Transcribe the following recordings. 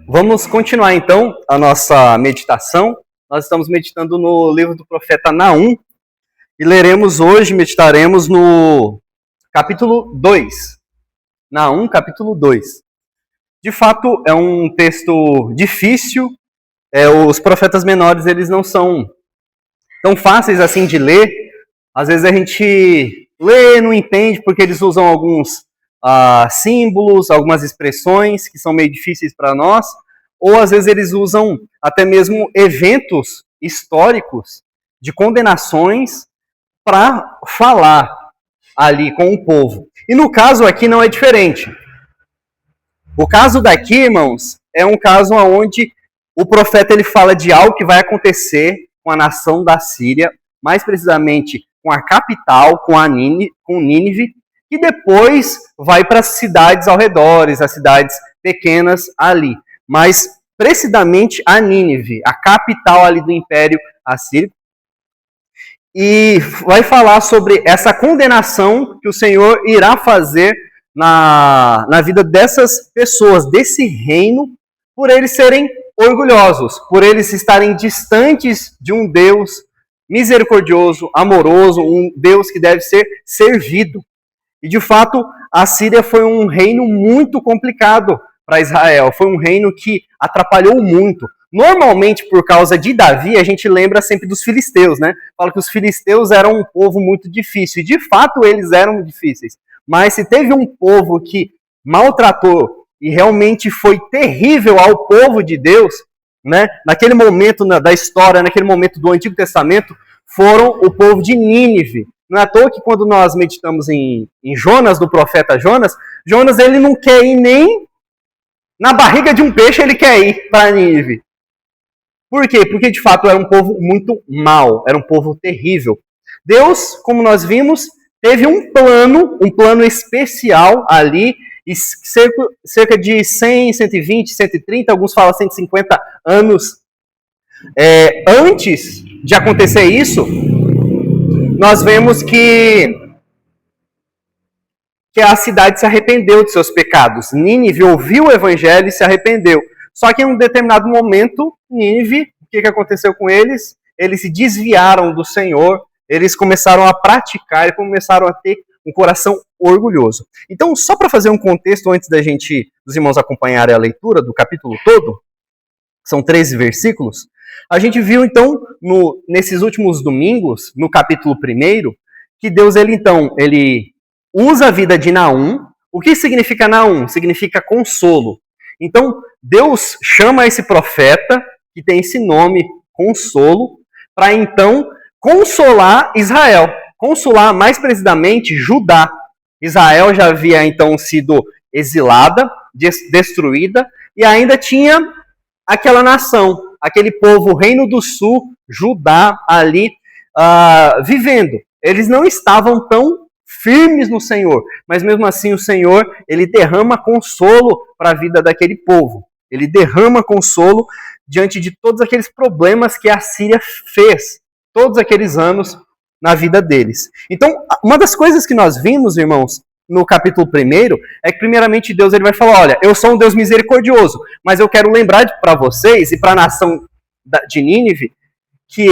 Vamos continuar então a nossa meditação. Nós estamos meditando no livro do profeta Naum e meditaremos no capítulo 2. Naum, capítulo 2. De fato, é um texto difícil. Os profetas menores, eles não são tão fáceis assim de ler. Às vezes a gente lê e não entende porque eles usam alguns símbolos, algumas expressões que são meio difíceis para nós, ou às vezes eles usam até mesmo eventos históricos de condenações para falar ali com o povo. E no caso aqui não é diferente. O caso daqui, irmãos, é um caso onde o profeta ele fala de algo que vai acontecer com a nação da Síria, mais precisamente com a capital, com Nínive, e depois vai para as cidades ao redor, as cidades pequenas ali. Mas, precisamente, a Nínive, a capital ali do Império Assírio. E vai falar sobre essa condenação que o Senhor irá fazer na vida dessas pessoas, desse reino, por eles serem orgulhosos, por eles estarem distantes de um Deus misericordioso, amoroso, um Deus que deve ser servido. E, de fato, a Síria foi um reino muito complicado para Israel. Foi um reino que atrapalhou muito. Normalmente, por causa de Davi, a gente lembra sempre dos filisteus, né? Fala que os filisteus eram um povo muito difícil. E, de fato, eles eram difíceis. Mas se teve um povo que maltratou e realmente foi terrível ao povo de Deus, né? Naquele momento da história, naquele momento do Antigo Testamento, foram o povo de Nínive. Não é à toa que quando nós meditamos em Jonas, do profeta Jonas, Jonas ele não quer ir nem na barriga de um peixe, ele quer ir para Nínive. Por quê? Porque de fato era um povo muito mau, era um povo terrível. Deus, como nós vimos, teve um plano especial ali, e cerca de 100, 120, 130, alguns falam 150 anos antes de acontecer isso, nós vemos que a cidade se arrependeu de seus pecados. Nínive ouviu o evangelho e se arrependeu. Só que em um determinado momento, Nínive, o que aconteceu com eles? Eles se desviaram do Senhor, eles começaram a praticar e começaram a ter um coração orgulhoso. Então, só para fazer um contexto antes dos irmãos acompanharem a leitura do capítulo todo, são 13 versículos, a gente viu, então, nesses últimos domingos, no capítulo 1, que Deus, ele usa a vida de Naum. O que significa Naum? Significa consolo. Então, Deus chama esse profeta, que tem esse nome, consolo, para então consolar Israel. Consolar, mais precisamente, Judá. Israel já havia, então, sido exilada, destruída, e ainda tinha aquela nação, aquele povo, o Reino do Sul, Judá, ali, vivendo. Eles não estavam tão firmes no Senhor, mas mesmo assim o Senhor, ele derrama consolo para a vida daquele povo. Ele derrama consolo diante de todos aqueles problemas que a Síria fez, todos aqueles anos na vida deles. Então, uma das coisas que nós vimos, irmãos, no capítulo 1, é que primeiramente Deus ele vai falar, olha, eu sou um Deus misericordioso, mas eu quero lembrar para vocês e para a nação de Nínive que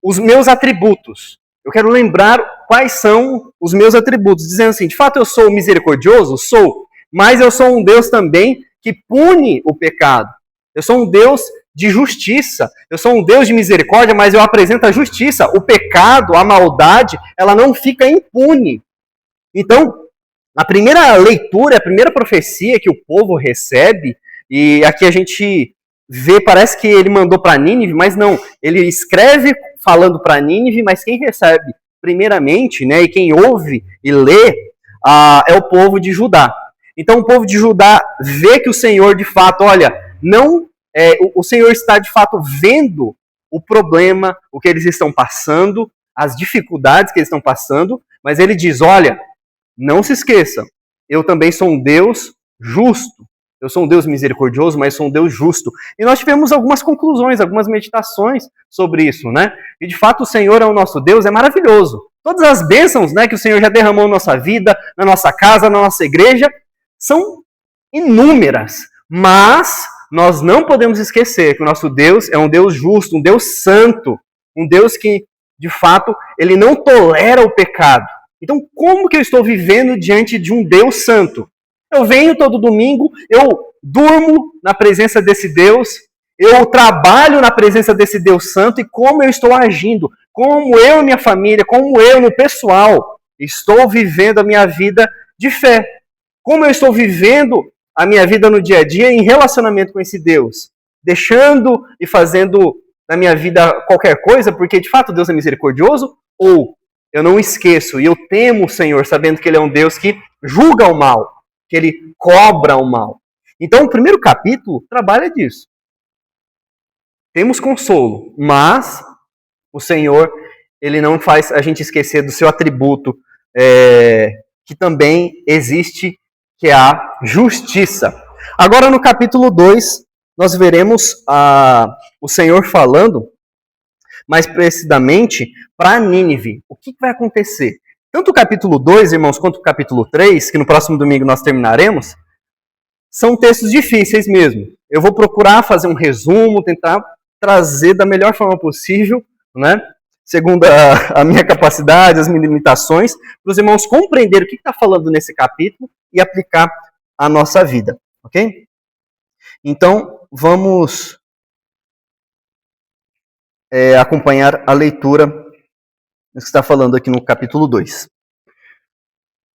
os meus atributos, eu quero lembrar quais são os meus atributos, dizendo assim, de fato eu sou misericordioso? Sou, mas eu sou um Deus também que pune o pecado. Eu sou um Deus de justiça, eu sou um Deus de misericórdia, mas eu apresento a justiça. O pecado, a maldade, ela não fica impune. Então, a primeira leitura, a primeira profecia que o povo recebe, e aqui a gente vê, parece que ele mandou para Nínive, mas não, ele escreve falando para Nínive, mas quem recebe primeiramente, né, e quem ouve e lê, é o povo de Judá. Então o povo de Judá vê que o Senhor de fato, olha, o Senhor está de fato vendo o problema, o que eles estão passando, as dificuldades que eles estão passando, mas ele diz, olha, não se esqueçam, eu também sou um Deus justo. Eu sou um Deus misericordioso, mas sou um Deus justo. E nós tivemos algumas conclusões, algumas meditações sobre isso, né? E de fato o Senhor é o nosso Deus, é maravilhoso. Todas as bênçãos, né, que o Senhor já derramou na nossa vida, na nossa casa, na nossa igreja, são inúmeras. Mas nós não podemos esquecer que o nosso Deus é um Deus justo, um Deus santo, um Deus que, de fato, ele não tolera o pecado. Então, como que eu estou vivendo diante de um Deus santo? Eu venho todo domingo, eu durmo na presença desse Deus, eu trabalho na presença desse Deus santo, e como eu estou agindo, como eu e minha família, como eu no pessoal, estou vivendo a minha vida de fé. Como eu estou vivendo a minha vida no dia a dia em relacionamento com esse Deus. Deixando e fazendo na minha vida qualquer coisa, porque de fato Deus é misericordioso, ou eu não esqueço e eu temo o Senhor, sabendo que Ele é um Deus que julga o mal, que Ele cobra o mal. Então o primeiro capítulo trabalha disso. Temos consolo, mas o Senhor, Ele não faz a gente esquecer do seu atributo, que também existe, que é a justiça. Agora no capítulo 2, nós veremos o Senhor falando mais precisamente para Nínive. O que vai acontecer? Tanto o capítulo 2, irmãos, quanto o capítulo 3, que no próximo domingo nós terminaremos, são textos difíceis mesmo. Eu vou procurar fazer um resumo, tentar trazer da melhor forma possível, né? Segundo a minha capacidade, as minhas limitações, para os irmãos compreenderem o que está falando nesse capítulo e aplicar a nossa vida, ok? Então, vamos acompanhar a leitura que está falando aqui no capítulo 2.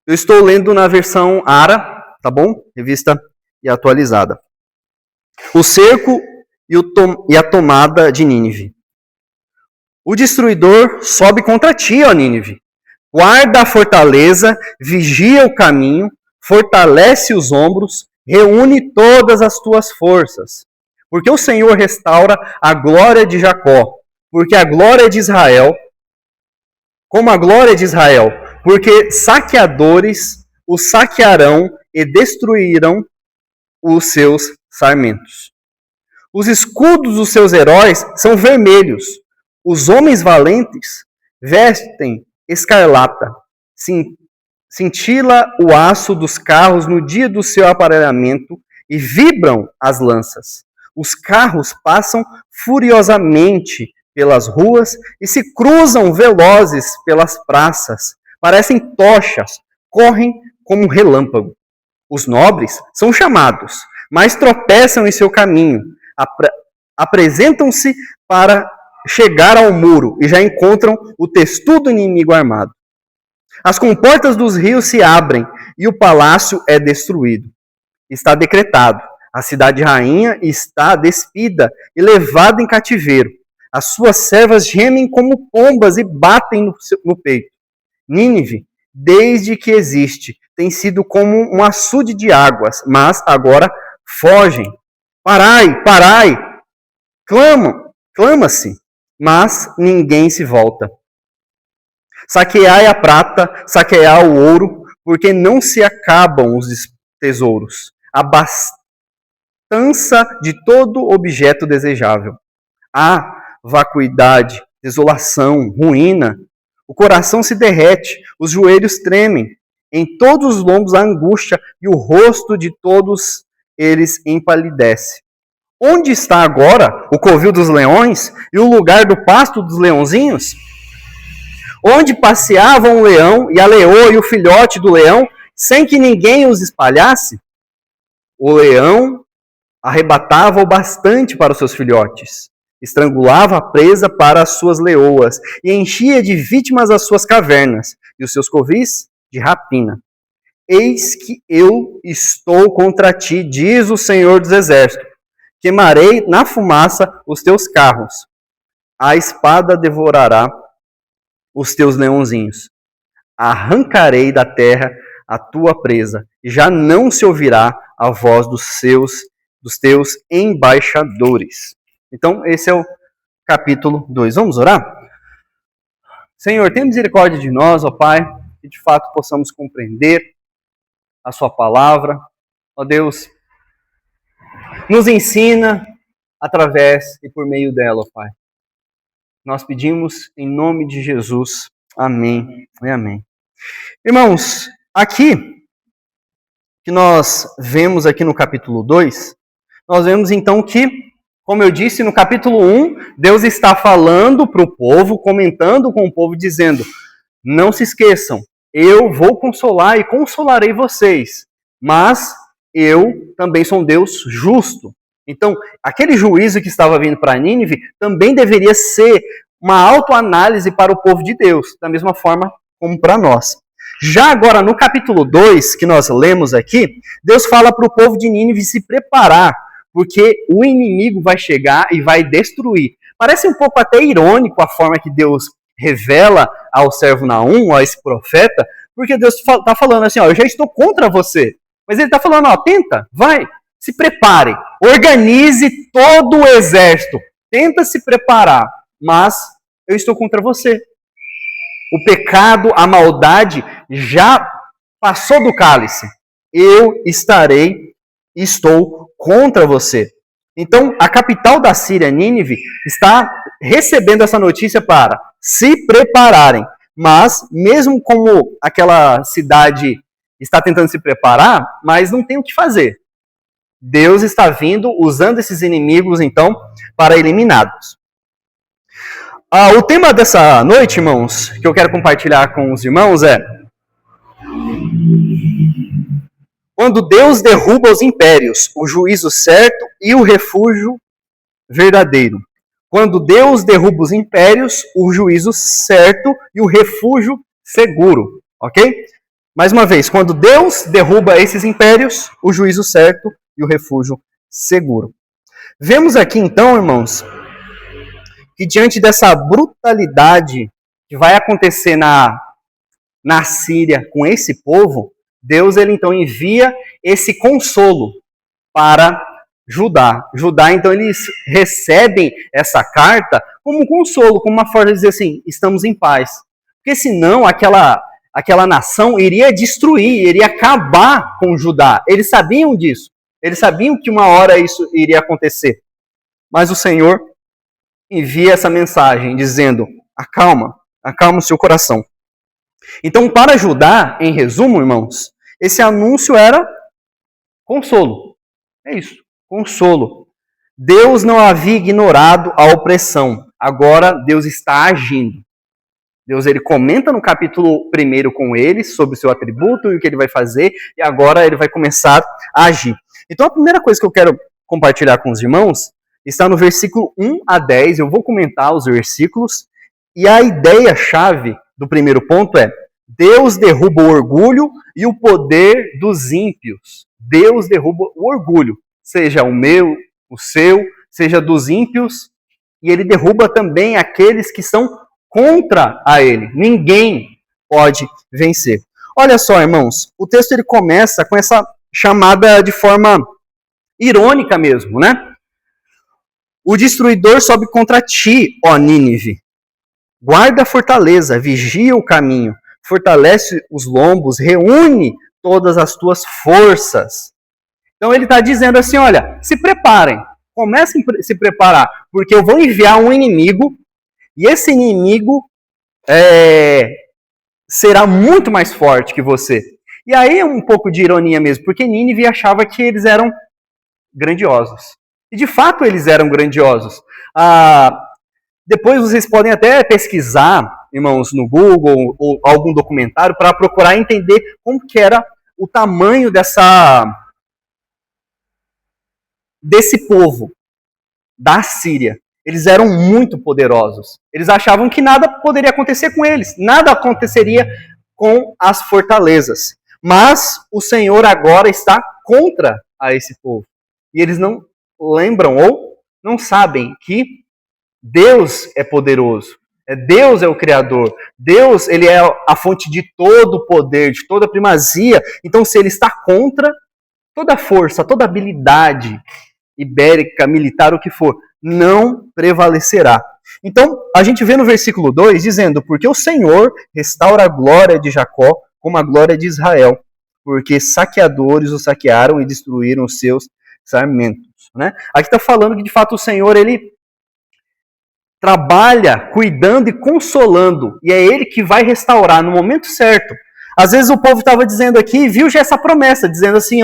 Eu estou lendo na versão ARA, tá bom? Revista e atualizada. O cerco e a tomada de Nínive. O destruidor sobe contra ti, ó Nínive. Guarda a fortaleza, vigia o caminho, fortalece os ombros, reúne todas as tuas forças. Porque o Senhor restaura a glória de Jacó, porque a glória de Israel, como a glória de Israel, porque saqueadores o saquearão e destruirão os seus sarmentos. Os escudos dos seus heróis são vermelhos, os homens valentes vestem escarlata, cintila o aço dos carros no dia do seu aparelhamento e vibram as lanças. Os carros passam furiosamente pelas ruas e se cruzam velozes pelas praças. Parecem tochas, correm como um relâmpago. Os nobres são chamados, mas tropeçam em seu caminho. Apresentam-se para chegar ao muro e já encontram o testudo inimigo armado. As comportas dos rios se abrem e o palácio é destruído. Está decretado. A cidade rainha está despida e levada em cativeiro. As suas servas gemem como pombas e batem no peito. Nínive, desde que existe, tem sido como um açude de águas, mas agora fogem. Parai, parai! Clama-se, mas ninguém se volta. Saqueai a prata, saqueai o ouro, porque não se acabam os tesouros. Abastança de todo objeto desejável. Há vacuidade, desolação, ruína. O coração se derrete, os joelhos tremem. Em todos os lombos há angústia e o rosto de todos eles empalidece. Onde está agora o covil dos leões e o lugar do pasto dos leãozinhos? Onde passeavam o leão e a leoa e o filhote do leão, sem que ninguém os espalhasse? O leão arrebatava o bastante para os seus filhotes, estrangulava a presa para as suas leoas e enchia de vítimas as suas cavernas e os seus covis de rapina. Eis que eu estou contra ti, diz o Senhor dos Exércitos. Queimarei na fumaça os teus carros. A espada devorará os teus leãozinhos. Arrancarei da terra a tua presa, e já não se ouvirá a voz dos teus embaixadores. Então, esse é o capítulo 2. Vamos orar? Senhor, tenha misericórdia de nós, ó Pai, que de fato possamos compreender a sua palavra. Ó Deus, nos ensina através e por meio dela, ó Pai. Nós pedimos em nome de Jesus. Amém e amém. Irmãos, aqui, que nós vemos aqui no capítulo 2, nós vemos então que, como eu disse no capítulo 1, Deus está falando para o povo, comentando com o povo, dizendo: não se esqueçam, eu vou consolar e consolarei vocês, mas eu também sou um Deus justo. Então, aquele juízo que estava vindo para Nínive também deveria ser uma autoanálise para o povo de Deus, da mesma forma como para nós. Já agora, no capítulo 2, que nós lemos aqui, Deus fala para o povo de Nínive se preparar, porque o inimigo vai chegar e vai destruir. Parece um pouco até irônico a forma que Deus revela ao servo Naum, a esse profeta, porque Deus está falando assim, ó, eu já estou contra você. Mas ele está falando, ó, tenta, vai, se prepare, organize todo o exército, tenta se preparar, mas eu estou contra você. O pecado, a maldade já passou do cálice. Eu estou contra você. Então, a capital da Síria, Nínive, está recebendo essa notícia para se prepararem. Mas, mesmo como aquela cidade está tentando se preparar, mas não tem o que fazer. Deus está vindo, usando esses inimigos, então, para eliminá-los. O tema dessa noite, irmãos, que eu quero compartilhar com os irmãos é: quando Deus derruba os impérios, o juízo certo e o refúgio verdadeiro. Quando Deus derruba os impérios, o juízo certo e o refúgio seguro. Ok? Mais uma vez, quando Deus derruba esses impérios, o juízo certo e o refúgio seguro. Vemos aqui então, irmãos, que diante dessa brutalidade que vai acontecer na Síria com esse povo, Deus ele então envia esse consolo para Judá. Judá, então, eles recebem essa carta como um consolo, como uma forma de dizer assim, estamos em paz. Porque senão aquela nação iria destruir, iria acabar com Judá. Eles sabiam disso. Eles sabiam que uma hora isso iria acontecer. Mas o Senhor envia essa mensagem dizendo: acalma o seu coração. Então, para Judá, em resumo, irmãos, esse anúncio era consolo. É isso, consolo. Deus não havia ignorado a opressão. Agora Deus está agindo. Deus ele comenta no capítulo 1 com eles sobre o seu atributo e o que ele vai fazer, e agora ele vai começar a agir. Então, a primeira coisa que eu quero compartilhar com os irmãos está no versículo 1 a 10. Eu vou comentar os versículos. E a ideia-chave do primeiro ponto é: Deus derruba o orgulho e o poder dos ímpios. Deus derruba o orgulho, seja o meu, o seu, seja dos ímpios, e ele derruba também aqueles que são contra a ele. Ninguém pode vencer. Olha só, irmãos, o texto ele começa com essa chamada de forma irônica mesmo, né? O destruidor sobe contra ti, ó Nínive. Guarda a fortaleza, vigia o caminho, fortalece os lombos, reúne todas as tuas forças. Então ele está dizendo assim, olha, se preparem, comecem a se preparar, porque eu vou enviar um inimigo, e esse inimigo será muito mais forte que você. E aí é um pouco de ironia mesmo, porque Nínive achava que eles eram grandiosos. E de fato eles eram grandiosos. Depois vocês podem até pesquisar, irmãos, no Google ou algum documentário para procurar entender como que era o tamanho desse povo da Síria. Eles eram muito poderosos. Eles achavam que nada poderia acontecer com eles. Nada aconteceria com as fortalezas. Mas o Senhor agora está contra a esse povo. E eles não lembram ou não sabem que Deus é poderoso. Deus é o Criador. Deus, ele é a fonte de todo o poder, de toda a primazia. Então, se ele está contra, toda força, toda habilidade ibérica, militar, o que for, não prevalecerá. Então, a gente vê no versículo 2 dizendo: porque o Senhor restaura a glória de Jacó como a glória de Israel, porque saqueadores o saquearam e destruíram os seus sarmentos. Né? Aqui está falando que, de fato, o Senhor, ele trabalha cuidando e consolando, e é ele que vai restaurar no momento certo. Às vezes o povo estava dizendo aqui, viu já essa promessa, dizendo assim,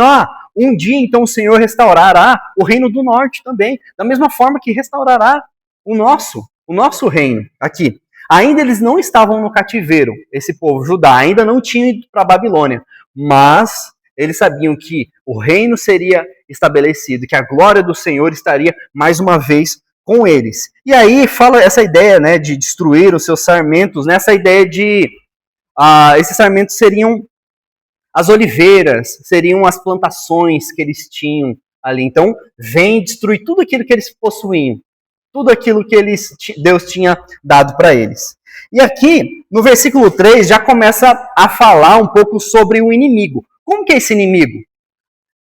um dia então o Senhor restaurará o reino do norte também, da mesma forma que restaurará o nosso reino aqui. Ainda eles não estavam no cativeiro, esse povo Judá, ainda não tinha ido para a Babilônia, mas eles sabiam que o reino seria estabelecido, que a glória do Senhor estaria mais uma vez com eles. E aí fala essa ideia, né, de destruir os seus sarmentos, né, essa ideia de esses sarmentos seriam as oliveiras, seriam as plantações que eles tinham ali. Então, vem destruir tudo aquilo que eles possuíam, tudo aquilo que Deus tinha dado para eles. E aqui, no versículo 3, já começa a falar um pouco sobre o inimigo. Como que é esse inimigo?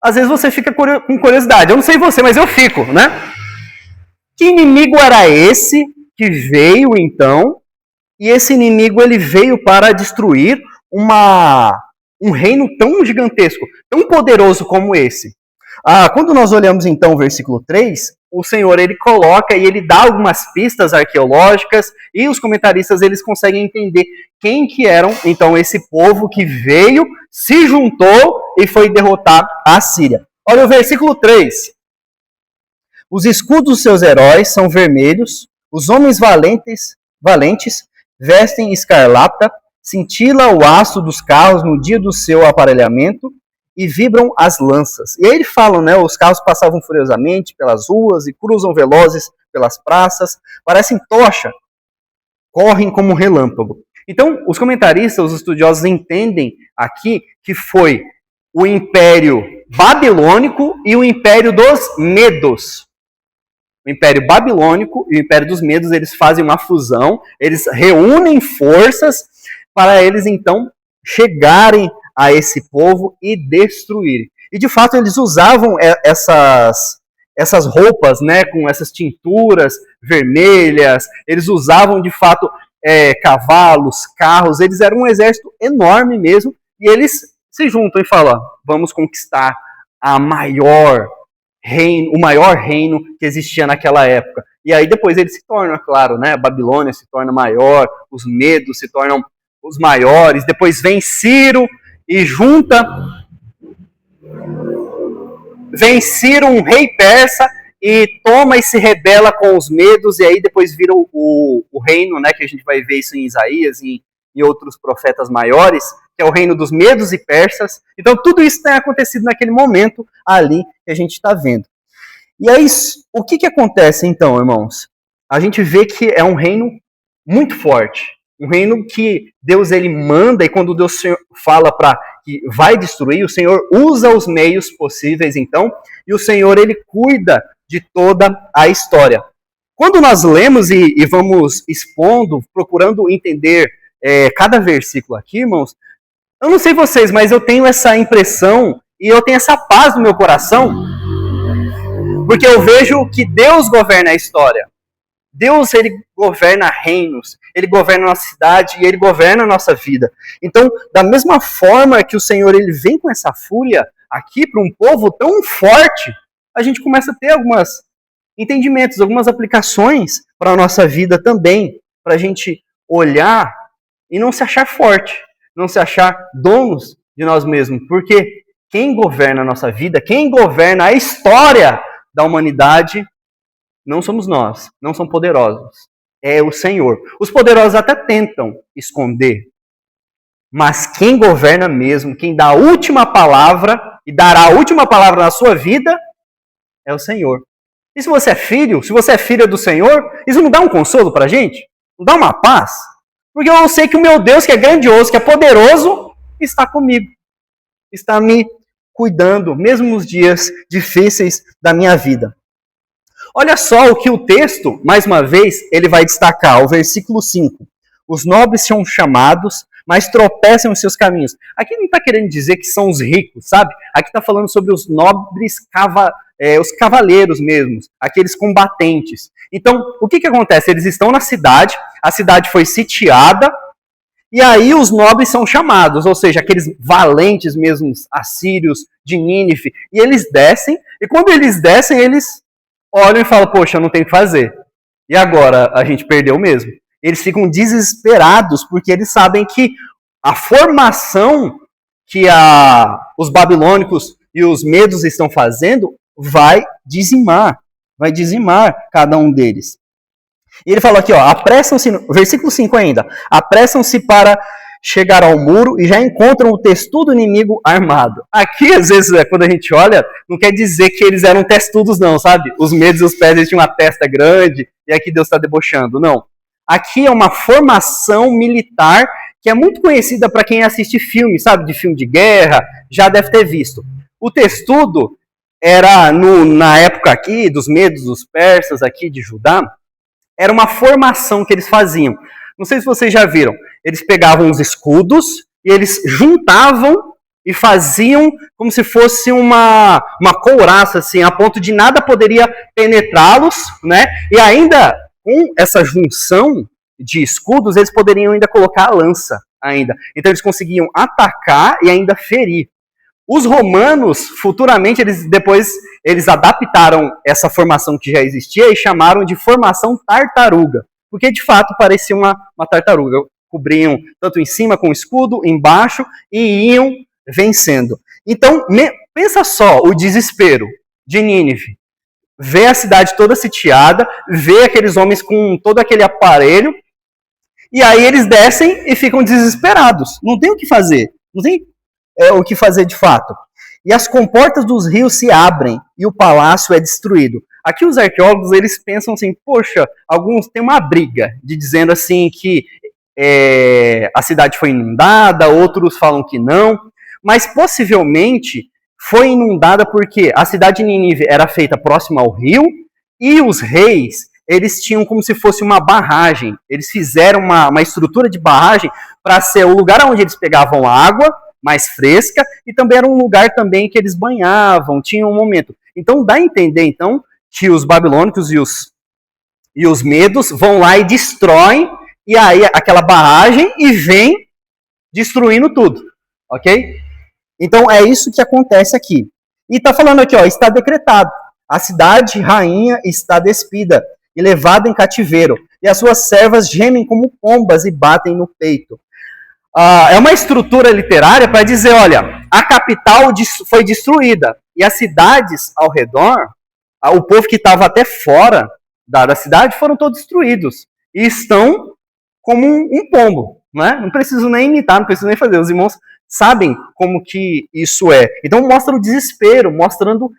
Às vezes você fica com curiosidade. Eu não sei você, mas eu fico, né? Que inimigo era esse que veio, então? E esse inimigo, ele veio para destruir um reino tão gigantesco, tão poderoso como esse. Quando nós olhamos, então, o versículo 3, o Senhor, ele coloca e ele dá algumas pistas arqueológicas e os comentaristas, eles conseguem entender quem que eram, então, esse povo que veio, se juntou e foi derrotar a Síria. Olha o versículo 3. Os escudos dos seus heróis são vermelhos, os homens valentes vestem escarlata, cintila o aço dos carros no dia do seu aparelhamento e vibram as lanças. E aí ele fala, né, os carros passavam furiosamente pelas ruas e cruzam velozes pelas praças, parecem tocha, correm como um relâmpago. Então, os comentaristas, os estudiosos entendem aqui que foi o Império Babilônico e o Império dos Medos. O Império Babilônico e o Império dos Medos, eles fazem uma fusão, eles reúnem forças para eles, então, chegarem a esse povo e destruírem. E, de fato, eles usavam essas roupas, né, com essas tinturas vermelhas, eles usavam, de fato, cavalos, carros, eles eram um exército enorme mesmo, e eles se juntam e falam, vamos conquistar o maior reino que existia naquela época. E aí depois eles se tornam, é claro, né, a Babilônia se torna maior, os medos se tornam os maiores, depois vem Ciro e vem Ciro, um rei persa, e toma e se rebela com os medos, e aí depois vira o reino, né, que a gente vai ver isso em Isaías e outros profetas maiores, que é o reino dos medos e persas. Então tudo isso tem acontecido naquele momento ali que a gente está vendo. E aí, o que acontece então, irmãos? A gente vê que é um reino muito forte, um reino que Deus ele manda, e quando Deus fala para que vai destruir, o Senhor usa os meios possíveis, então, e o Senhor ele cuida de toda a história. Quando nós lemos e vamos expondo, procurando entender cada versículo aqui, irmãos, eu não sei vocês, mas eu tenho essa impressão e eu tenho essa paz no meu coração, porque eu vejo que Deus governa a história. Deus, ele governa reinos, ele governa a nossa cidade e ele governa a nossa vida. Então, da mesma forma que o Senhor ele vem com essa fúria aqui para um povo tão forte, a gente começa a ter alguns entendimentos, algumas aplicações para a nossa vida também, para a gente olhar e não se achar forte, não se achar donos de nós mesmos, porque quem governa a nossa vida, quem governa a história da humanidade, não somos nós, não são poderosos, é o Senhor. Os poderosos até tentam esconder, mas quem governa mesmo, quem dá a última palavra e dará a última palavra na sua vida, é o Senhor. E se você é filho, se você é filha do Senhor, isso não dá um consolo pra gente? Não dá uma paz? Porque eu sei que o meu Deus, que é grandioso, que é poderoso, está comigo. Está me cuidando, mesmo nos dias difíceis da minha vida. Olha só o que o texto, mais uma vez, ele vai destacar, o versículo 5. Os nobres são chamados, mas tropeçam em seus caminhos. Aqui não está querendo dizer que são os ricos, sabe? Aqui está falando sobre os nobres, os cavaleiros mesmos, aqueles combatentes. Então, o que acontece? Eles estão na cidade, a cidade foi sitiada, e aí os nobres são chamados, ou seja, aqueles valentes mesmos, assírios de Nínive, e eles descem, e quando eles descem, eles olham e falam, poxa, não tem o que fazer. E agora a gente perdeu mesmo. Eles ficam desesperados porque eles sabem que a formação que os babilônicos e os medos estão fazendo, vai dizimar cada um deles. E ele fala aqui, ó, apressam-se, versículo 5 ainda, apressam-se para chegar ao muro e já encontram o testudo inimigo armado. Aqui, às vezes, quando a gente olha, não quer dizer que eles eram testudos não, sabe? Os medos e os pés, eles tinham uma testa grande, e aqui Deus está debochando, não. Aqui é uma formação militar que é muito conhecida para quem assiste filme, sabe? De filme de guerra, já deve ter visto. O testudo era, na época aqui, dos medos, dos persas aqui de Judá, era uma formação que eles faziam. Não sei se vocês já viram. Eles pegavam os escudos e eles juntavam e faziam como se fosse uma couraça, assim, a ponto de nada poderia penetrá-los, né? E ainda, com essa junção de escudos, eles poderiam ainda colocar a lança, ainda. Então eles conseguiam atacar e ainda ferir. Os romanos, futuramente, eles adaptaram essa formação que já existia e chamaram de formação tartaruga. Porque, de fato, parecia uma tartaruga. Cobriam tanto em cima com o escudo, embaixo, e iam vencendo. Então, pensa só o desespero de Nínive. Ver a cidade toda sitiada, ver aqueles homens com todo aquele aparelho, e aí eles descem e ficam desesperados. Não tem o que fazer. Não tem o que fazer de fato. E as comportas dos rios se abrem e o palácio é destruído. Aqui os arqueólogos, eles pensam assim, poxa, alguns têm uma briga de dizendo assim que a cidade foi inundada, outros falam que não, mas possivelmente foi inundada porque a cidade de Nínive era feita próxima ao rio e os reis, eles tinham como se fosse uma barragem. Eles fizeram uma estrutura de barragem para ser o lugar onde eles pegavam água mais fresca e também era um lugar também que eles banhavam, tinha um momento. Então dá a entender então que os babilônicos e os medos vão lá e destroem e aí aquela barragem e vem destruindo tudo, ok? Então é isso que acontece aqui. E está falando aqui, ó, está decretado. A cidade rainha está despida e levada em cativeiro, e as suas servas gemem como pombas e batem no peito. É uma estrutura literária para dizer, olha, a capital foi destruída e as cidades ao redor, o povo que estava até fora da cidade foram todos destruídos e estão como um pombo, né? Não preciso nem imitar, não preciso nem fazer. Os irmãos sabem como que isso é. Então mostra o desespero, mostrando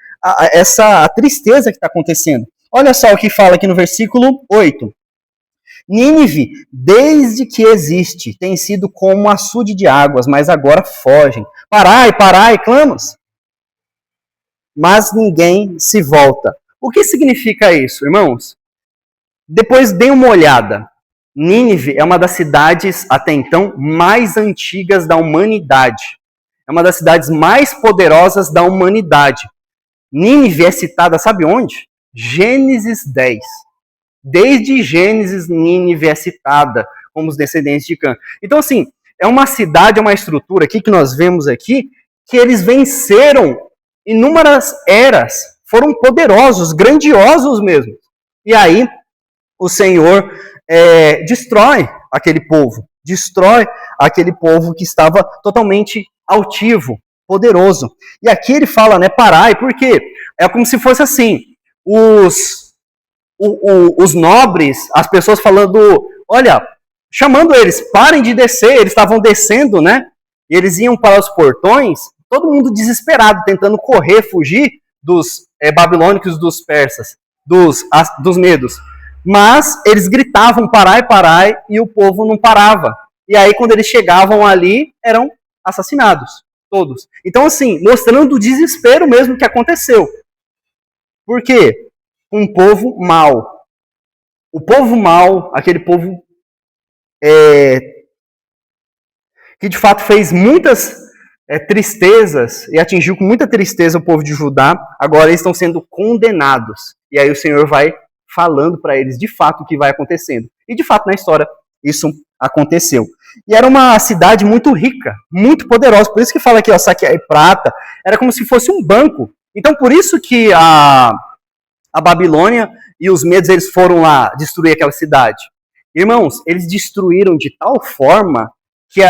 essa tristeza que está acontecendo. Olha só o que fala aqui no versículo 8. Nínive, desde que existe, tem sido como um açude de águas, mas agora fogem. Parai, parai, clamamos. Mas ninguém se volta. O que significa isso, irmãos? Depois dê uma olhada. Nínive é uma das cidades, até então, mais antigas da humanidade. É uma das cidades mais poderosas da humanidade. Nínive é citada, sabe onde? Gênesis 10. Desde Gênesis, Nínive é citada como os descendentes de Cã. Então, assim, é uma cidade, é uma estrutura aqui que nós vemos aqui, que eles venceram inúmeras eras, foram poderosos, grandiosos mesmo. E aí, o Senhor destrói aquele povo que estava totalmente altivo, poderoso. E aqui ele fala, né, parai, porque é como se fosse assim, os nobres, as pessoas falando, olha, chamando eles, parem de descer, eles estavam descendo, né? E eles iam para os portões, todo mundo desesperado, tentando correr, fugir dos babilônicos, dos persas, dos medos. Mas eles gritavam, parai, parai, e o povo não parava. E aí, quando eles chegavam ali, eram assassinados, todos. Então, assim, mostrando o desespero mesmo que aconteceu. Por quê? Um povo mau. O povo mau, aquele povo que de fato fez muitas tristezas e atingiu com muita tristeza o povo de Judá, agora eles estão sendo condenados. E aí o Senhor vai falando para eles de fato o que vai acontecendo. E de fato na história isso aconteceu. E era uma cidade muito rica, muito poderosa. Por isso que fala aqui, ó, saquear prata, era como se fosse um banco. Então por isso que a Babilônia e os medos, eles foram lá destruir aquela cidade. Irmãos, eles destruíram de tal forma que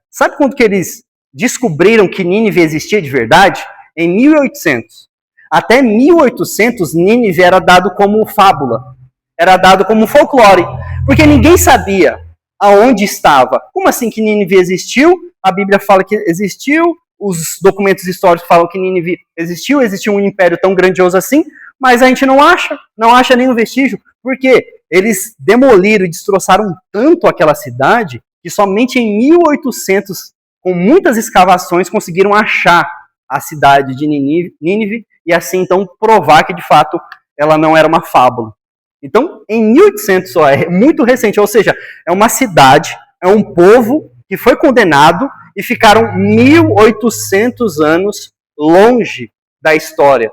sabe quando que eles descobriram que Nínive existia de verdade? em 1800. Até 1800, Nínive era dado como fábula, era dado como folclore, porque ninguém sabia aonde estava. Como assim que Nínive existiu? A Bíblia fala que existiu, os documentos históricos falam que Nínive existiu um império tão grandioso assim, mas a gente não acha nenhum vestígio, porque eles demoliram e destroçaram tanto aquela cidade que somente em 1800, com muitas escavações, conseguiram achar a cidade de Nínive e assim então provar que de fato ela não era uma fábula. Então, em 1800 só, é muito recente, ou seja, é uma cidade, é um povo que foi condenado e ficaram 1800 anos longe da história.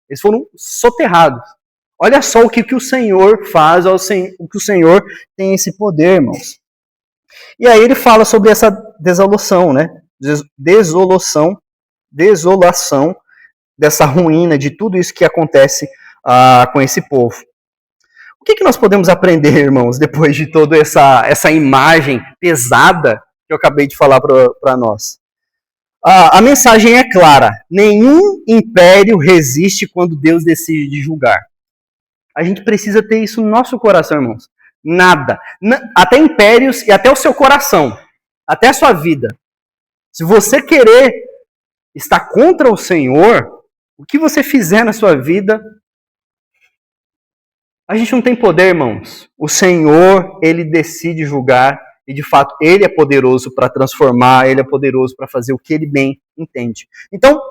Eles foram soterrados. Olha só o que o Senhor faz, o que o Senhor tem esse poder, irmãos. E aí ele fala sobre essa desolação, né? Desolação dessa ruína, de tudo isso que acontece com esse povo. O que nós podemos aprender, irmãos, depois de toda essa imagem pesada que eu acabei de falar para nós? A mensagem é clara. Nenhum império resiste quando Deus decide de julgar. A gente precisa ter isso no nosso coração, irmãos. Nada. Até impérios e até o seu coração. Até a sua vida. Se você querer estar contra o Senhor, o que você fizer na sua vida, a gente não tem poder, irmãos. O Senhor, Ele decide julgar e, de fato, Ele é poderoso para transformar, Ele é poderoso para fazer o que Ele bem entende. Então,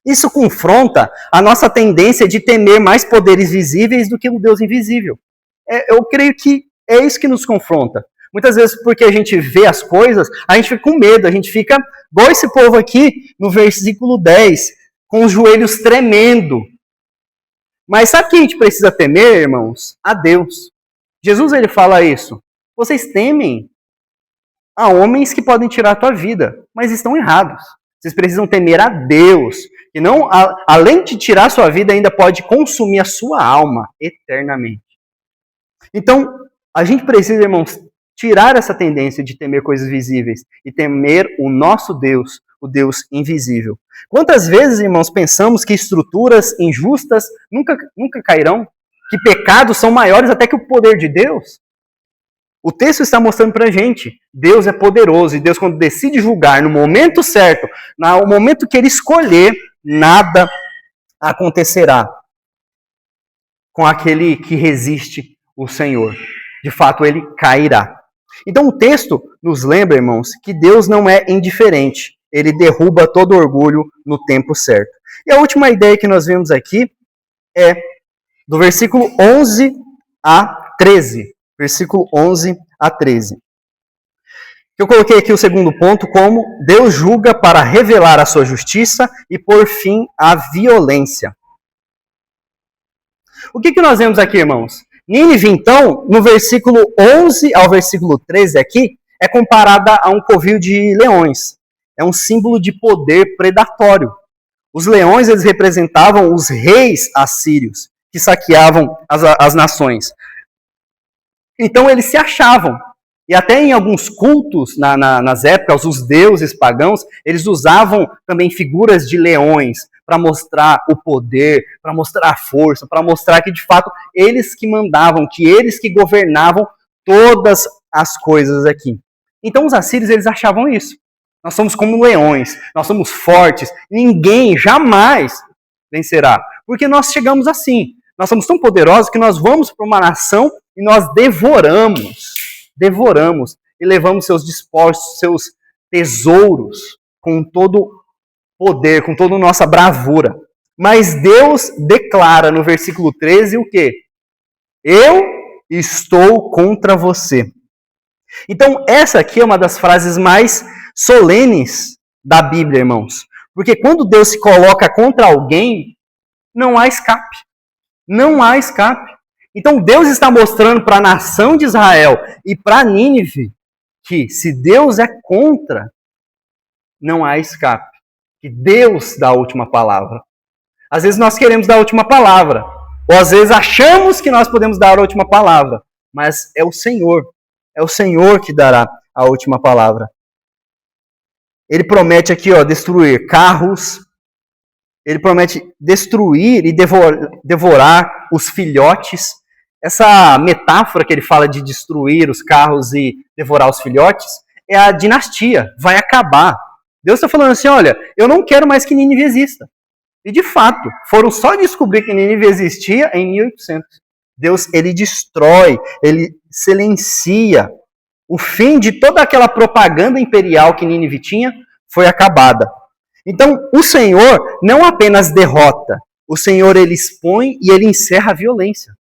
isso confronta a nossa tendência de temer mais poderes visíveis do que o Deus invisível. Eu creio que é isso que nos confronta. Muitas vezes, porque a gente vê as coisas, a gente fica com medo, a gente fica igual esse povo aqui, no versículo 10, com os joelhos tremendo. Mas sabe o que a gente precisa temer, irmãos? A Deus. Jesus, ele fala isso. Vocês temem a homens que podem tirar a tua vida, mas estão errados. Vocês precisam temer a Deus, que não, além de tirar a sua vida, ainda pode consumir a sua alma eternamente. Então, a gente precisa, irmãos, tirar essa tendência de temer coisas visíveis e temer o nosso Deus, o Deus invisível. Quantas vezes, irmãos, pensamos que estruturas injustas nunca cairão? Que pecados são maiores até que o poder de Deus? O texto está mostrando para a gente, Deus é poderoso, e Deus, quando decide julgar no momento certo, no momento que Ele escolher, nada acontecerá com aquele que resiste o Senhor. De fato, ele cairá. Então o texto nos lembra, irmãos, que Deus não é indiferente. Ele derruba todo orgulho no tempo certo. E a última ideia que nós vemos aqui é do versículo 11 a 13. Versículo 11 a 13. Eu coloquei aqui o segundo ponto como Deus julga para revelar a sua justiça e pôr fim à violência. O que nós vemos aqui, irmãos? Nínive, então, no versículo 11 ao versículo 13 aqui, é comparada a um covil de leões. É um símbolo de poder predatório. Os leões, eles representavam os reis assírios, que saqueavam as nações. Então, eles se achavam. E até em alguns cultos, nas épocas, os deuses pagãos, eles usavam também figuras de leões para mostrar o poder, para mostrar a força, para mostrar que, de fato, eles que mandavam, que eles que governavam todas as coisas aqui. Então, os assírios, eles achavam isso. Nós somos como leões, nós somos fortes, ninguém jamais vencerá. Porque nós chegamos assim, nós somos tão poderosos que nós vamos para uma nação e nós devoramos e levamos seus despojos, seus tesouros com todo poder, com toda a nossa bravura. Mas Deus declara no versículo 13 o quê? Eu estou contra você. Então, essa aqui é uma das frases mais solenes da Bíblia, irmãos. Porque quando Deus se coloca contra alguém, não há escape. Não há escape. Então, Deus está mostrando para a nação de Israel e para Nínive que se Deus é contra, não há escape. Que Deus dá a última palavra. Às vezes nós queremos dar a última palavra, ou às vezes achamos que nós podemos dar a última palavra, mas é o Senhor que dará a última palavra. Ele promete aqui, destruir carros, Ele promete destruir e devorar os filhotes. Essa metáfora que ele fala de destruir os carros e devorar os filhotes é a dinastia, vai acabar. Deus está falando assim, olha, eu não quero mais que Nínive exista. E de fato, foram só descobrir que Nínive existia em 1800. Deus, ele destrói, ele silencia. O fim de toda aquela propaganda imperial que Nínive tinha foi acabada. Então, o Senhor não apenas derrota, o Senhor ele expõe e ele encerra a violência.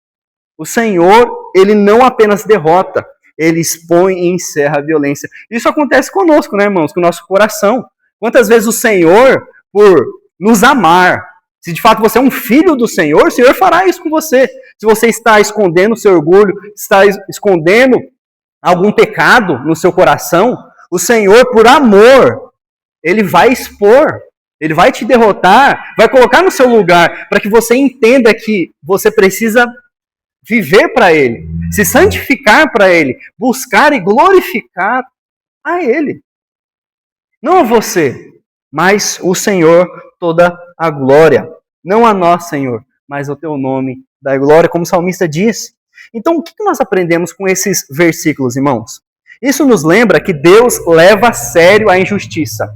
O Senhor, ele não apenas derrota, ele expõe e encerra a violência. Isso acontece conosco, né, irmãos? Com o nosso coração. Quantas vezes o Senhor, por nos amar, se de fato você é um filho do Senhor, o Senhor fará isso com você. Se você está escondendo o seu orgulho, está escondendo algum pecado no seu coração, o Senhor, por amor, ele vai expor, ele vai te derrotar, vai colocar no seu lugar, para que você entenda que você precisa viver para Ele, se santificar para Ele, buscar e glorificar a Ele. Não a você, mas o Senhor toda a glória. Não a nós, Senhor, mas ao Teu nome da glória, como o salmista diz. Então, o que nós aprendemos com esses versículos, irmãos? Isso nos lembra que Deus leva a sério a injustiça.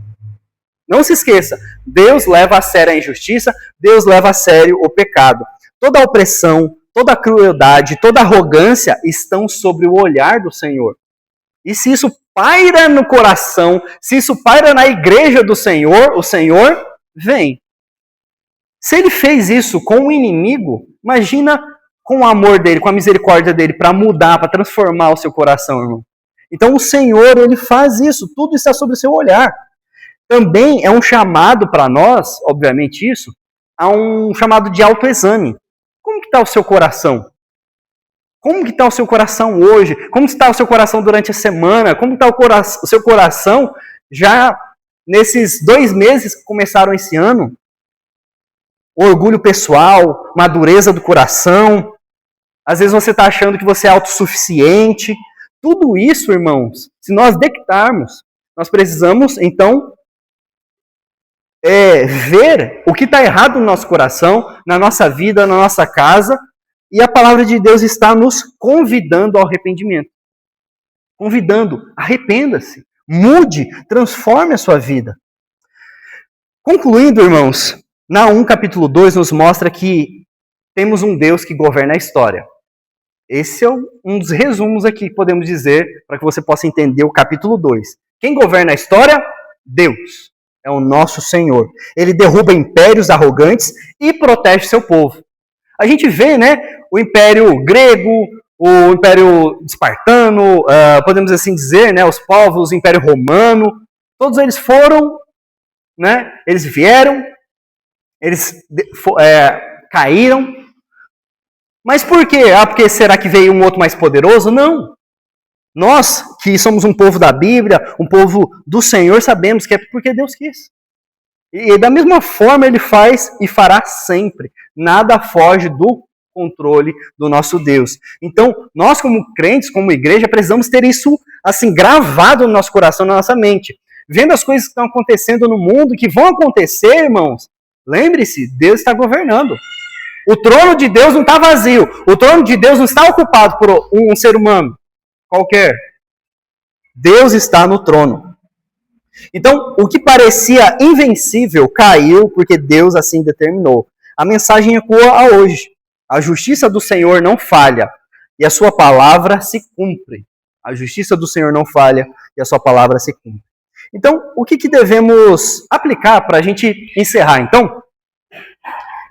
Não se esqueça, Deus leva a sério a injustiça, Deus leva a sério o pecado. Toda a opressão, toda a crueldade, toda a arrogância estão sobre o olhar do Senhor. E se isso paira no coração, se isso paira na igreja do Senhor, o Senhor vem. Se ele fez isso com o inimigo, imagina com o amor dele, com a misericórdia dele, para mudar, para transformar o seu coração, irmão. Então o Senhor, ele faz isso, tudo está sobre o seu olhar. Também é um chamado para nós, obviamente isso, a um chamado de autoexame. Como que está o seu coração? Como que está o seu coração hoje? Como está o seu coração durante a semana? Como está o seu coração já nesses 2 meses que começaram esse ano? Orgulho pessoal, madureza do coração. Às vezes você está achando que você é autossuficiente. Tudo isso, irmãos, se nós detectarmos, nós precisamos, então, ver o que está errado no nosso coração, na nossa vida, na nossa casa, e a palavra de Deus está nos convidando ao arrependimento. Convidando, arrependa-se, mude, transforme a sua vida. Concluindo, irmãos, Naum capítulo 2 nos mostra que temos um Deus que governa a história. Esse é um dos resumos aqui que podemos dizer para que você possa entender o capítulo 2. Quem governa a história? Deus. É o nosso Senhor. Ele derruba impérios arrogantes e protege seu povo. A gente vê, né, o Império Grego, o Império Espartano, podemos assim dizer, né, os povos, o Império Romano, todos eles foram, né, eles vieram, eles caíram. Mas por quê? Porque será que veio um outro mais poderoso? Não. Nós, que somos um povo da Bíblia, um povo do Senhor, sabemos que é porque Deus quis. E da mesma forma Ele faz e fará sempre. Nada foge do controle do nosso Deus. Então, nós como crentes, como igreja, precisamos ter isso assim gravado no nosso coração, na nossa mente. Vendo as coisas que estão acontecendo no mundo, que vão acontecer, irmãos, lembre-se, Deus está governando. O trono de Deus não está vazio. O trono de Deus não está ocupado por um ser humano qualquer. Deus está no trono. Então, o que parecia invencível caiu porque Deus assim determinou. A mensagem ecoa a hoje. A justiça do Senhor não falha e a sua palavra se cumpre. A justiça do Senhor não falha e a sua palavra se cumpre. Então, o que devemos aplicar para a gente encerrar, então,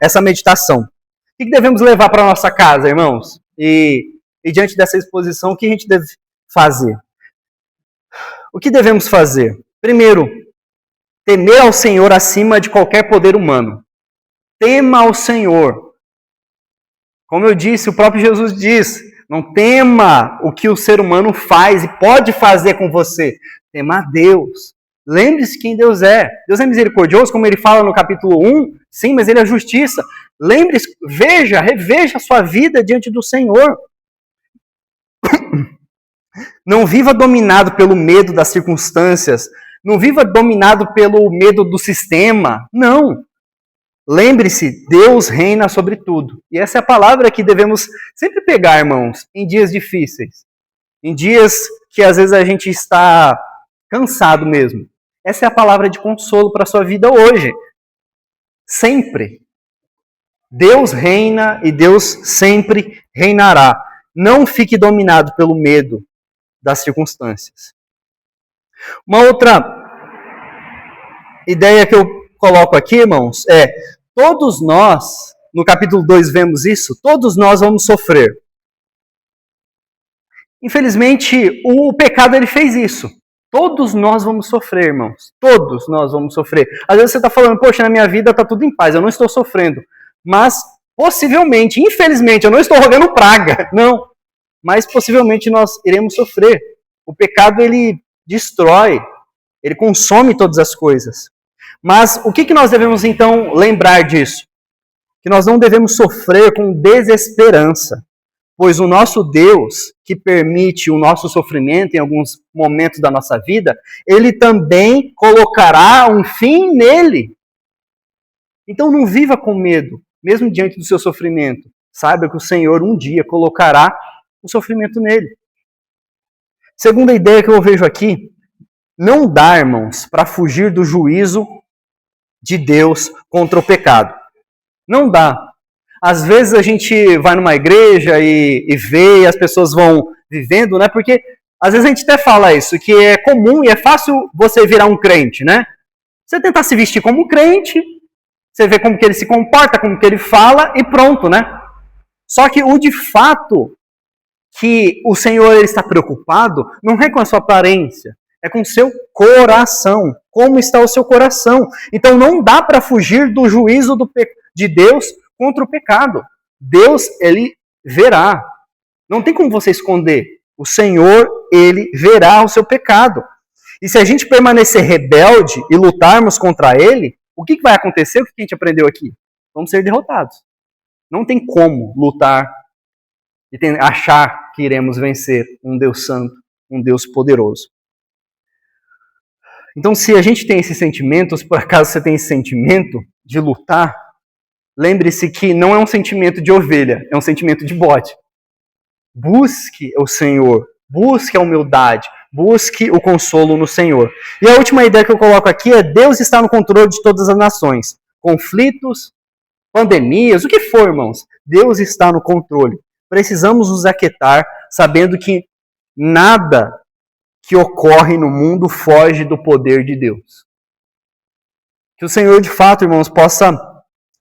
essa meditação? O que devemos levar para a nossa casa, irmãos? E diante dessa exposição, o que a gente deve fazer? O que devemos fazer? Primeiro, temer ao Senhor acima de qualquer poder humano. Tema ao Senhor. Como eu disse, o próprio Jesus diz, não tema o que o ser humano faz e pode fazer com você. Tema a Deus. Lembre-se quem Deus é. Deus é misericordioso, como ele fala no capítulo 1, sim, mas ele é justiça. Lembre-se, reveja a sua vida diante do Senhor. Não viva dominado pelo medo das circunstâncias. Não viva dominado pelo medo do sistema. Não. Lembre-se, Deus reina sobre tudo. E essa é a palavra que devemos sempre pegar, irmãos, em dias difíceis. Em dias que às vezes a gente está cansado mesmo. Essa é a palavra de consolo para a sua vida hoje. Sempre. Deus reina e Deus sempre reinará. Não fique dominado pelo medo das circunstâncias. Uma outra ideia que eu coloco aqui, irmãos, é todos nós, no capítulo 2 vemos isso, todos nós vamos sofrer. Infelizmente, o pecado ele fez isso. Todos nós vamos sofrer, irmãos. Todos nós vamos sofrer. Às vezes você está falando, poxa, na minha vida está tudo em paz, eu não estou sofrendo. Mas, possivelmente, infelizmente, eu não estou rogando praga, não. Mas, possivelmente, nós iremos sofrer. O pecado, ele destrói, ele consome todas as coisas. Mas, o que nós devemos, então, lembrar disso? Que nós não devemos sofrer com desesperança. Pois o nosso Deus, que permite o nosso sofrimento em alguns momentos da nossa vida, ele também colocará um fim nele. Então não viva com medo, mesmo diante do seu sofrimento. Saiba que o Senhor um dia colocará o sofrimento nele. Segunda ideia que eu vejo aqui, não dá, irmãos, para fugir do juízo de Deus contra o pecado. Não dá. Às vezes a gente vai numa igreja e vê e as pessoas vão vivendo, né? Porque às vezes a gente até fala isso, que é comum e é fácil você virar um crente, né? Você tentar se vestir como um crente, você vê como que ele se comporta, como que ele fala e pronto, né? Só que o de fato que o Senhor ele está preocupado não é com a sua aparência, é com o seu coração. Como está o seu coração? Então não dá para fugir do juízo de Deus contra o pecado. Deus, ele verá. Não tem como você esconder. O Senhor, ele verá o seu pecado. E se a gente permanecer rebelde e lutarmos contra ele, o que vai acontecer? O que a gente aprendeu aqui? Vamos ser derrotados. Não tem como lutar e achar que iremos vencer um Deus santo, um Deus poderoso. Então, se a gente tem esse sentimento, se por acaso você tem esse sentimento de lutar, lembre-se que não é um sentimento de ovelha, é um sentimento de bode. Busque o Senhor, busque a humildade, busque o consolo no Senhor. E a última ideia que eu coloco aqui é Deus está no controle de todas as nações. Conflitos, pandemias, o que for, irmãos. Deus está no controle. Precisamos nos aquietar, sabendo que nada que ocorre no mundo foge do poder de Deus. Que o Senhor, de fato, irmãos, possa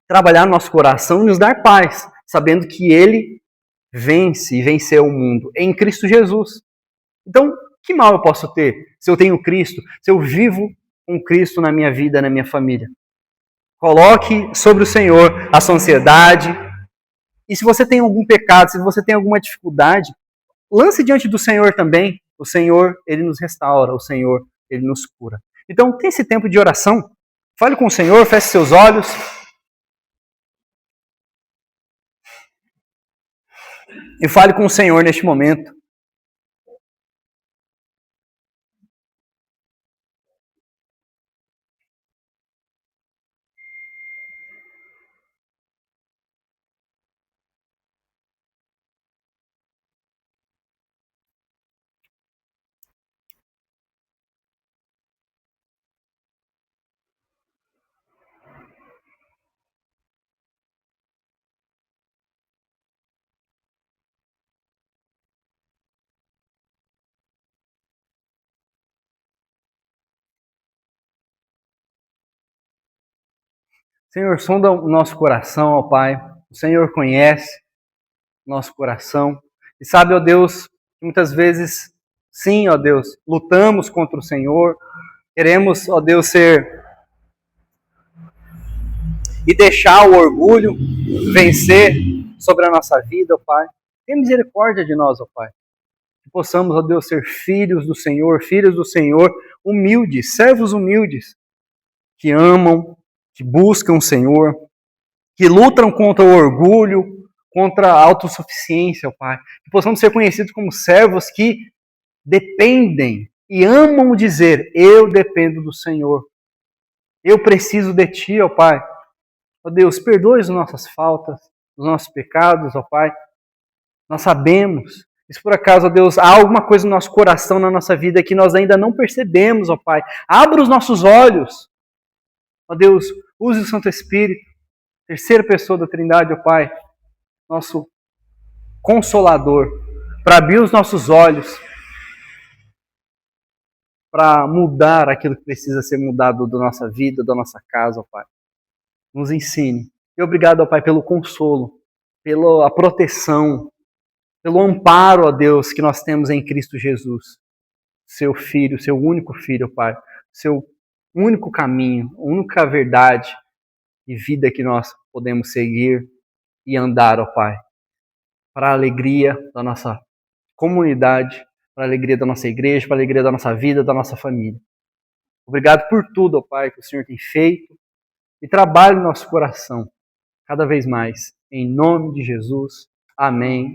trabalhar no nosso coração e nos dar paz, sabendo que Ele vence e venceu o mundo em Cristo Jesus. Então, que mal eu posso ter se eu tenho Cristo, se eu vivo com Cristo na minha vida, na minha família? Coloque sobre o Senhor a sua ansiedade. E se você tem algum pecado, se você tem alguma dificuldade, lance diante do Senhor também. O Senhor, Ele nos restaura, o Senhor, Ele nos cura. Então, tem esse tempo de oração. Fale com o Senhor, feche seus olhos. E fale com o Senhor neste momento. Senhor, sonda o nosso coração, ó Pai. O Senhor conhece o nosso coração. E sabe, ó Deus, que muitas vezes, sim, ó Deus, lutamos contra o Senhor. Queremos, ó Deus, ser e deixar o orgulho vencer sobre a nossa vida, ó Pai. Tenha misericórdia de nós, ó Pai. Que possamos, ó Deus, ser filhos do Senhor, humildes, servos humildes, que amam, que buscam o Senhor, que lutam contra o orgulho, contra a autossuficiência, ó Pai. Que possamos ser conhecidos como servos que dependem e amam dizer, eu dependo do Senhor. Eu preciso de Ti, ó Pai. Ó Deus, perdoe as nossas faltas, os nossos pecados, ó Pai. Nós sabemos. Se por acaso, ó Deus, há alguma coisa no nosso coração, na nossa vida que nós ainda não percebemos, ó Pai. Abra os nossos olhos. Ó Deus, use o Santo Espírito, terceira pessoa da Trindade, ó Pai, nosso Consolador, para abrir os nossos olhos, para mudar aquilo que precisa ser mudado da nossa vida, da nossa casa, ó Pai. Nos ensine. E obrigado, ó Pai, pelo consolo, pela proteção, pelo amparo, ó Deus, que nós temos em Cristo Jesus, seu Filho, seu único Filho, ó Pai, seu único caminho, única verdade e vida que nós podemos seguir e andar, ó Pai, para a alegria da nossa comunidade, para a alegria da nossa igreja, para a alegria da nossa vida, da nossa família. Obrigado por tudo, ó Pai, que o Senhor tem feito e trabalhe no nosso coração cada vez mais. Em nome de Jesus. Amém.